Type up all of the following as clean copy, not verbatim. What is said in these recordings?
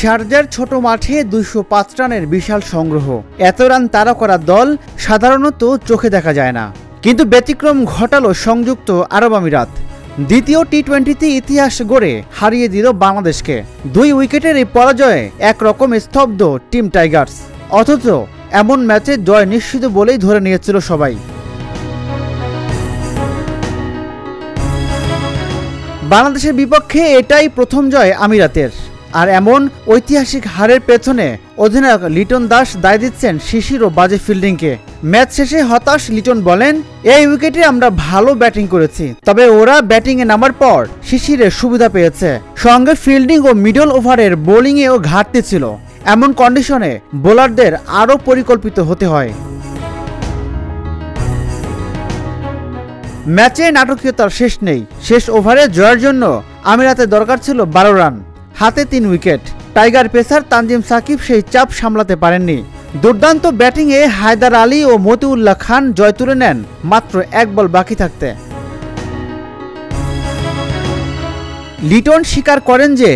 শারজার ছোট মাঠে ২০৫ রানের বিশাল সংগ্রহ। এত রান তাড়া করা দল সাধারণত চোখে দেখা যায় না, কিন্তু ব্যতিক্রম ঘটালো সংযুক্ত আরব আমিরাত। দ্বিতীয় টি-20তে ইতিহাস গড়ে হারিয়ে দিল বাংলাদেশকে। ২ উইকেটের এই পরাজয়ে একরকম স্তব্ধ টিম টাইগার্স। অথচ এমন ম্যাচে জয় নিশ্চিত বলেই ধরে নিয়েছিল সবাই। বাংলাদেশের বিপক্ষে এটাই প্রথম জয় আমিরাতের। আর এমন ঐতিহাসিক হারের পেছনে অধিনায়ক লিটন দাস দায় দিচ্ছেন শিশির ও বাজে ফিল্ডিংকে। ম্যাচ শেষে হতাশ লিটন বলেন, এই উইকেটে আমরা ভালো ব্যাটিং করেছি, তবে ওরা ব্যাটিংয়ে নামার পর শিশিরের সুবিধা পেয়েছে। সঙ্গে ফিল্ডিং ও মিডল ওভারের বোলিংয়েও ঘাটতি ছিল। এমন কন্ডিশনে বোলারদের আরও পরিকল্পিত হতে হয়। ম্যাচে নাটকীয়তার শেষ নেই। শেষ ওভারে জয়ের জন্য আমিরাতের দরকার ছিল ১২ রান, হাতে ৩ wicket. Tiger pacer Tanzim Sakib সেই চাপ সামলাতে পারেননি। দুর্দান্ত ব্যাটিংয়ে হায়দার আলী ও মতিউল্লাহ খান জয় তুলে নেন মাত্র ১ বল বাকি থাকতে। লিটন স্বীকার করেন যে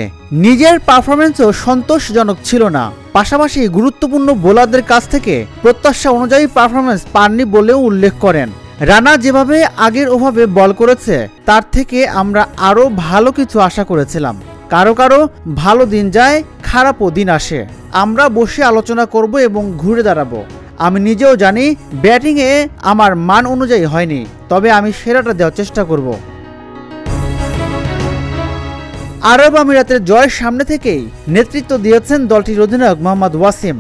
নিজের পারফরম্যান্সও সন্তোষজনক ছিল না, পাশাপাশি গুরুত্বপূর্ণ বোলারদের কাছ থেকে প্রত্যাশা অনুযায়ী পারফরম্যান্স পাননি বলেও উল্লেখ করেন। রানা যেভাবে আগের ওভাবে বল করেছে তার থেকে আমরা আরও ভালো কিছু আশা করেছিলাম। কারো কারো ভালো দিন যায়, খারাপও দিন আসে। আমরা বসে আলোচনা করব এবং ঘুরে দাঁড়াবো। আমি নিজেও জানি ব্যাটিংয়ে আমার মান অনুযায়ী হয়নি, তবে আমি সেরাটা দেওয়ার চেষ্টা করব। আরব আমিরাতের জয়ের সামনে থেকেই নেতৃত্ব দিয়েছেন দলটির অধিনায়ক মোহাম্মদ ওয়াসিম।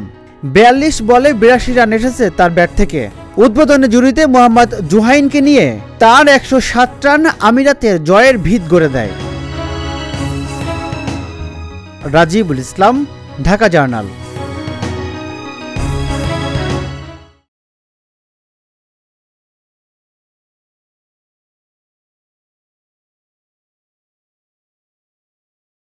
৪২ বলে ৮২ রান এসেছে তার ব্যাট থেকে। উদ্বোধনী জুড়িতে মোহাম্মদ জুহাইনকে নিয়ে তার ১০৭ রান আমিরাতের জয়ের ভিত গড়ে দেয়। রাজিবুল ইসলাম, ঢাকা জার্নাল।